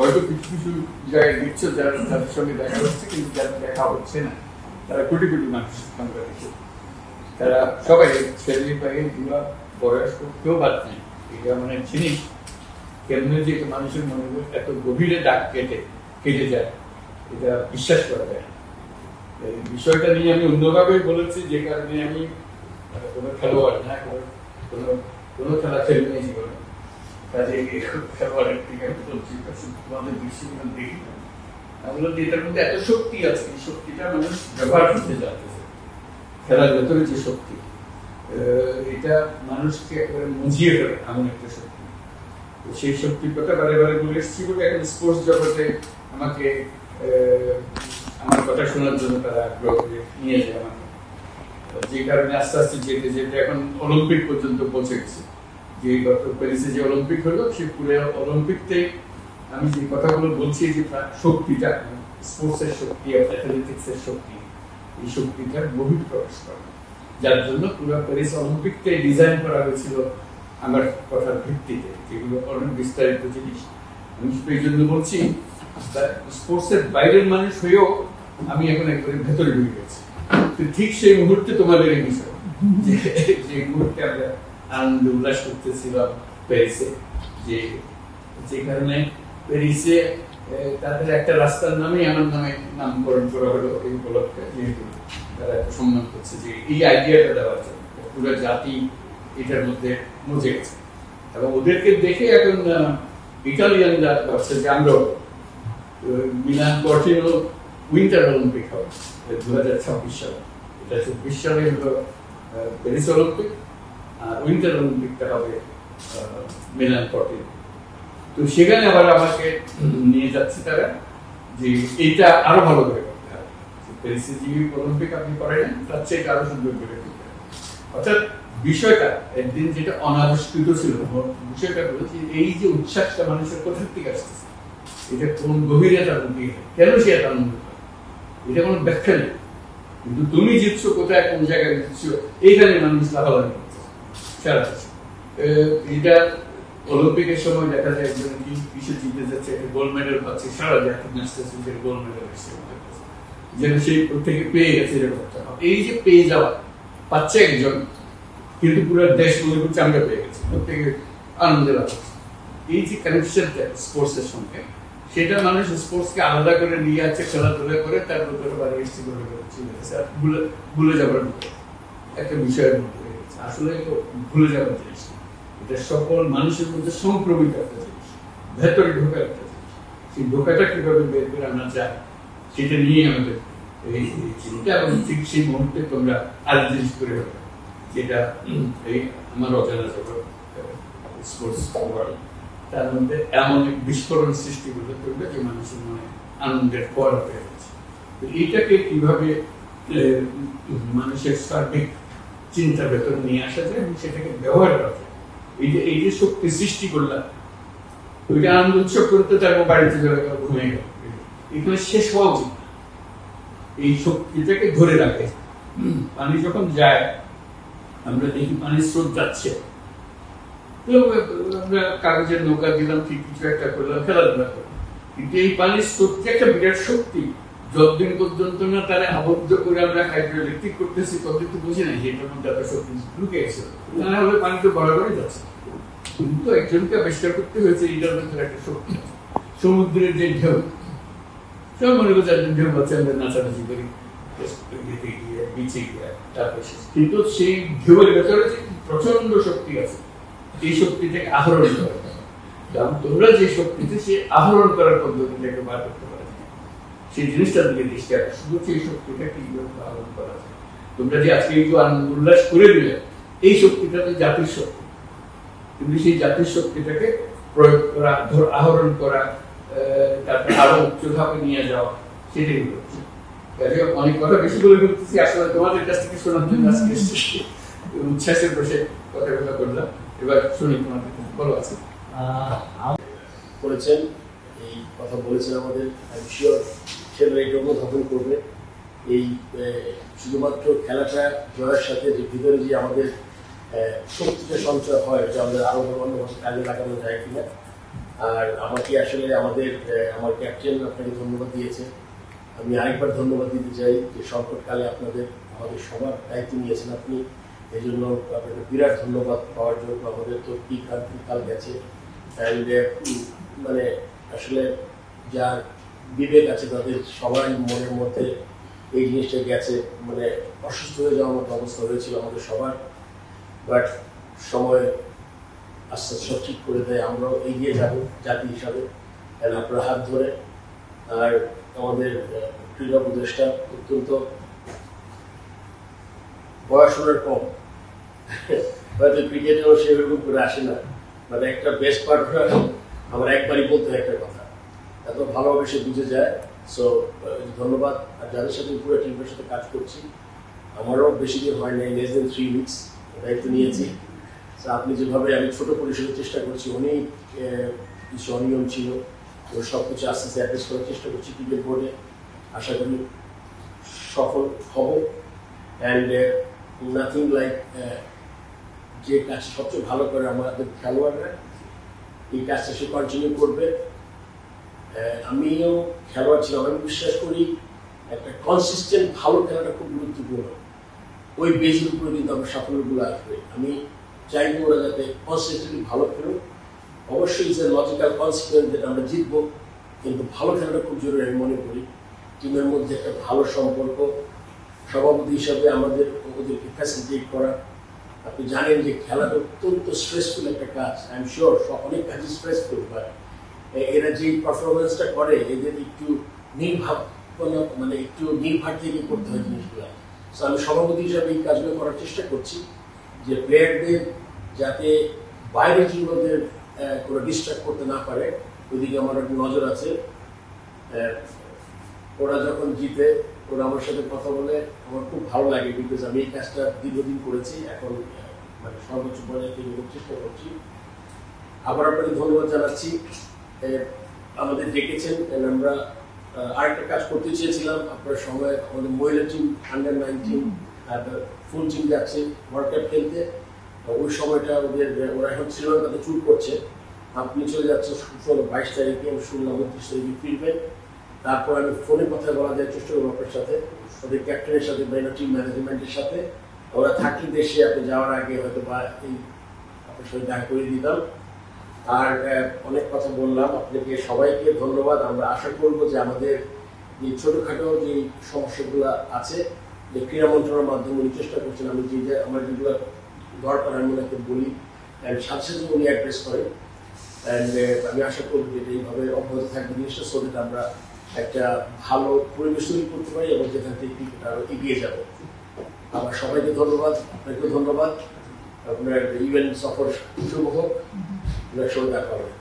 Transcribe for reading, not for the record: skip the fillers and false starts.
হয়তো কিছু কিছু জায়গায় দিচ্ছে যাদের সঙ্গে দেখা হচ্ছে, কিন্তু যাদের দেখা হচ্ছে না তারা কোটি কোটি মানুষ বাংলাদেশে, তারা সবাই ছেলে পায়ে কিংবা বয়স্ক কেউ বাদ নেই। এটা মানে জিনিস কেমনে যে মানুষের মনে এত গভীরে দাগ কেটে যায়, এটা বিশ্বাস করা যায়। এই বিষয়টা নিয়ে আমি অন্যভাবে বলেছি, যে কারণে আমি কোনো খেলোয়াড় না, কোনো খেলা খেলি নেই জীবনে, কাজে খেলোয়াড়ের দিকে আমি বলছি আমাদের দৃষ্টিকোণ দেখি না। আমি বললাম এটার মধ্যে এত শক্তি আছে, এই শক্তিটা মানুষ ব্যবহার করতে জানতেছে। খেলার ভেতরে যে শক্তি, এটা মানুষকে একেবারে মজিয়ে ফেলে এমন একটা শক্তি। সেই শক্তির কথা বারে বারে বলে এসেছি বলে এখন স্পোর্টস জগতে আমাকে আমার কথা শোনার জন্য তারা আগ্রহ করে নিয়ে যায় আমাকে, যে কারণে আস্তে আস্তে যেতে যেতে এখন অলিম্পিক পর্যন্ত পৌঁছে গেছে। যে গত প্যারিসে যে অলিম্পিক হলো, সে পুরো অলিম্পিকতে আমি যে কথাগুলো বলছি, যে শক্তিটা স্পোর্টসের শক্তি, অ্যাথলেটিক্সের শক্তি, এই শক্তিটার বহিঃপ্রকাশ করে, যার জন্য পুরো প্যারিস অলিম্পিকটাই ডিজাইন করা হয়েছিল আমার কথার ভিত্তিতে, যেগুলো অনেক বিস্তারিত জিনিস। আমি এই জন্য বলছি, স্পোর্টসের বাইরের মানুষ হয়েও আমি এখন একবারে ভেতরে ঢুকে গেছি। ঠিক সেই মুহূর্তে তোমাদের এই বিষয়, যে মুহূর্তে আমরা আনন্দ উল্লাস করতেছিলাম প্যারিসে, যে কারণে প্যারিসে তাদের একটা রাস্তার নামে আমার নামে নামকরণ করা হলো এই উপলক্ষে, যেহেতু তারা একটা সম্মান করছে যে এই আইডিয়াটা দেওয়ার জন্য পুরো জাতি এটার মধ্যে মজে গেছে। এবং ওদেরকে দেখে এখন ইটালিয়ানরা ভাবছে যে আমরা মিলান কর্টিনো উইন্টার অলিম্পিক হবে 2026 সালে। এটা 24 সালে হলো প্যারিস অলিম্পিক, আর উইন্টার অলিম্পিকটা হবে মিলান কর্টিনো। তো সেখানে আবার আমাকে নিয়ে যাচ্ছে তারা, যে এইটা আরো ভালো করে করতে হবে। প্যারিসে যে অলিম্পিক আপনি করেন তার চেয়ে আরো সুন্দর করে করতে হবে। অর্থাৎ বিষয়টা একদিন যেটা অনাবিষ্কৃত ছিল, বিষয়টা হলো যে এই যে উচ্ছ্বাসটা মানুষের কোথা থেকে আসতেছে, এটা কোন গভীরতার মধ্যে, কেন সে এত আনন্দ পায়, এটা কোনো ব্যাখ্যা নেই। কিন্তু তুমি জিতছো কোথায়, কোন জায়গায় জিতছো, এইখানে মানুষ লাভালাভি করছে সারা দেশে। এটা অলিম্পিকের সময় দেখা যায় একজন কিসে জিতে যাচ্ছে, একটা গোল্ড মেডেল পাচ্ছে, সারা জাতি নাচতেছে, যে গোল্ড মেডেল এসছে, যেন সেই প্রত্যেকে পেয়ে গেছে এরকম। এই যে পেয়ে যাওয়া পাচ্ছে একজন, কিন্তু পুরো দেশ মনে করছে আমরা পেয়ে গেছি, প্রত্যেকে আনন্দে লাভ করছে। এই যে কানেকশনটা স্পোর্টসের সঙ্গে, সেটা মানুষ স্পোর্টসকে আলাদা করে নিয়ে আছে, খেলাধুলা করে তার ভেতরে বাড়ি এসছে করে চলে গেছে, আর ভুলে যাবার মতো একটা বিষয়ের মধ্যে হয়ে গেছে। আসলে ভুলে যাবার জিনিস, এটা সকল মানুষের মধ্যে সংক্রমিত একটা জিনিস, ভেতরে ঢোকা একটা জিনিস। সেই ঢোকাটা কিভাবে বের করে আনা যায়, সেটা নিয়ে আমাদের এই চিন্তা। এবং ঠিক সেই মুহূর্তে তোমরা আর জিনিস করে হবে, যেটা এই আমার অজানা জগৎ স্পোর্টস ওয়ার্ল্ড, তার মধ্যে এমন এক বিস্ফোরণ সৃষ্টি করতে করবে যে মানুষের মনে আনন্দের ফল হয়ে গেছে। এইটাকে কিভাবে মানুষের সার্বিক চিন্তার ভেতরে নিয়ে আসা যায় এবং সেটাকে ব্যবহার করা যায়, এই যে শক্তি সৃষ্টি করলাম, ওইটা আনন্দ উৎসব করতে তার বাড়িতে চলে গেল, ঘুমিয়ে গেল, এখানে শেষ হওয়া উচিত। এই শক্তিটাকে ধরে রাখে। পানি যখন যায়, আমরা দেখি পানির স্রোত যাচ্ছে, আমরা কাগজের নৌকা দিলাম, ঠিক কিছু একটা করলাম, খেলাধুলা করলাম, কিন্তু এই পানির স্রোতটি একটা বিরাট শক্তি। যতদিন পর্যন্ত না তারা আবদ্ধ করে আমরা হাইড্রোইলেকট্রিক করতেছি, ততদিন তো বুঝি নাই যে এটার মধ্যে একটা শক্তি ঢুকে গেছে, না হলে পানি তো বরাবরই যাচ্ছে। কিন্তু একজনকে আবিষ্কার করতে হয়েছে এইটার মধ্যে একটা শক্তি। সমুদ্রের যে ঢেউ, সব মনে করছে ঢেউ পাচ্ছে, আমরা নাচানাচি করি, বিচে গিয়ে, তারপর কিন্তু সেই ঢেউয়ের ভেতরে যে প্রচন্ড শক্তি আছে, এই শক্তিটাকে আহরণ করা। তোমরা যে শক্তিতে সে আহরণ করার পদ্ধতিটাকে বার করতে পারো, সেই জিনিসটার দিকে দৃষ্টি রাখো, শুধু সেই শক্তিটা কিভাবে আহরণ করা যায়। তোমরা যে আজকে একটু আনন্দ উল্লাস করে দিলে, এই শক্তিটা তো জাতির শক্তি, কিন্তু সেই জাতির শক্তিটাকে প্রয়োগ করা, আহরণ করা, তারপরে আরো উচ্চ ধাপে নিয়ে যাওয়া, সেটাই হচ্ছে। অনেক কথা বেশি বলে ফেলতেছি, আসলে তোমাদের কাছ থেকে শোনার জন্য আজকে উচ্ছ্বাসের বসে কথাগুলো করলাম। এবার শুনি তোমাদের বলো আছে করেছেন, এই কথা বলেছেন আমাদের, শিওর ছেলেরা এটা অনুধাবন করবে। এই শুধুমাত্র খেলাটা জয়ের সাথে ভিতরে যে আমাদের শক্তিটা সঞ্চয় হয়, যে আমাদের আরো অন্যভাবে কাজে লাগানো যায় কিনা, আর আমাকে আসলে আমার ক্যাপ্টেন আপনাকে ধন্যবাদ দিয়েছে। আমি আরেকবার ধন্যবাদ দিতে চাই যে সংকটকালে আমাদের সবার দায়িত্ব নিয়েছেন আপনি, এই জন্য আপনাকে বিরাট ধন্যবাদ পাওয়ার জন্য। আমাদের তো কি কাল গেছে, অ্যান্ড মানে আসলে যার বিবেক আছে তাদের সবাই মনের মধ্যে এই জিনিসটা গেছে, মানে অসুস্থ হয়ে যাওয়ার মতো অবস্থা হয়েছিল আমাদের সবার, বাট সময় আস্তে সব ঠিক করে দেয়। আমরাও এগিয়ে যাব জাতি হিসাবে আপনার হাত ধরে। আর আমাদের ক্রীড়া উপদেষ্টা অত্যন্ত বয়স ওনার কম, হয়তো ক্রিকেটেও সেরকম করে আসে না, মানে একটা বেস্ট পার্টনার আমার একবারই বলতে হয় একটা কথা, এত ভালোভাবে সে বুঝে যায়। সো ধন্যবাদ। আর যাদের সাথে পুরো টিমের সাথে কাজ করছি, আমারও বেশি দিন হয় নাই, লেস দেন 3 উইকস দায়িত্ব নিয়েছি। আপনি যেভাবে, আমি ছোট পরিসরের চেষ্টা করছি, অনেক কিছু অনিয়ম ছিল, ওই সব কিছু আস্তে আস্তে অ্যাড্রেস করার চেষ্টা করছি ক্রিকেট বোর্ডে। আশা করি সফল হব। অ্যান্ড নাথিং লাইক যে কাজ সবচেয়ে ভালো করে আমাদের খেলোয়াড়রা, এই কাজটা সে কন্টিনিউ করবে। আমিও খেলোয়াড় ছিলাম, আমি বিশ্বাস করি একটা কনসিস্টেন্ট ভালো খেলাটা খুব গুরুত্বপূর্ণ। ওই বেসের উপরে কিন্তু আমার সাফল্যগুলো আসবে। আমি চাইবো ওরা যাতে কনসিস্টেন্টলি ভালো খেলুক। অবশ্যই যে লজিক্যাল কনসিকুয়েন্স যেটা আমরা জিতবো, কিন্তু ভালো খেলাটা খুব জরুরি আমি মনে করি। টিমের মধ্যে একটা ভালো সম্পর্ক, সভাপতি হিসাবে আমাদের ওদেরকে ফ্যাসিলিটেট করা। আপনি জানেন যে খেলাটা অত্যন্ত স্ট্রেসফুল একটা কাজ, আই এম শিওর অনেক কাজই স্ট্রেসফুল, বাট এরা যে পারফরমেন্সটা করে এদের একটু মানে একটু নির্ভর থেকে করতে হয় জিনিসগুলো। সো আমি সভাপতি হিসাবে এই কাজগুলো করার চেষ্টা করছি যে প্লেয়ারদের যাতে বাইরের জীবনদের কোনো ডিস্ট্রাক্ট করতে না পারে, ওইদিকে আমার একটু নজর আছে। ওরা যখন জিতে, ওরা আমার সাথে কথা বলে আমার খুব ভালো লাগে, বিকজ আমি এই কাজটা দীর্ঘদিন করেছি, এখন মানে সর্বোচ্চ পর্যায়ে থেকে চেষ্টা করছি। আবার আপনাকে ধন্যবাদ জানাচ্ছি, আমাদের ডেকেছেন। আমরা আরেকটা কাজ করতে চেয়েছিলাম আপনার সময়, আমাদের মহিলা টিম আন্ডার-19 ফুল টিম যাচ্ছে ওয়ার্ল্ড কাপ খেলতে। ওই সময়টা ওরা এখন শ্রীলঙ্কাতে চুর করছে, আপনি চলে যাচ্ছেন 22 তারিখে, আমি শুনলাম 29 তারিখে ফিরবেন। তারপর আমি ফোনে কথা বলা যায় চেষ্টা করবো আপনার সাথে, ওদের ক্যাপ্টেনের সাথে বা টিম ম্যানেজমেন্টের সাথে। ওরা থাকলে দেশে আপনি যাওয়ার আগে হয়তো বা এই আপনার সাথে দেখা করে দিতাম। আর অনেক কথা বললাম, আপনাকে সবাইকে ধন্যবাদ। আমরা আশা করব যে আমাদের যে ছোটোখাটো যে সমস্যাগুলো আছে, যে ক্রীড়া মন্ত্রণালয়ের মাধ্যমে উনি চেষ্টা করছেন, আমি আমার যেগুলো দরকার আমি ওনাকে বলি, অ্যান্ড সাথে সাথে উনি অ্যাড্রেস করেন। অ্যান্ড আমি আশা করব যে এইভাবে অব্যাহত থাকবে জিনিসটা, সো দ্যাট আমরা একটা ভালো পরিবেশ তৈরি করতে পারি এবং যেখান থেকে ক্রিকেট আরও এগিয়ে যাবে। আমার সবাইকে ধন্যবাদ, আপনাকেও ধন্যবাদ। আপনার ইভেন্ট সফর শুভ হোক, আপনার সঙ্গে দেখা হবে।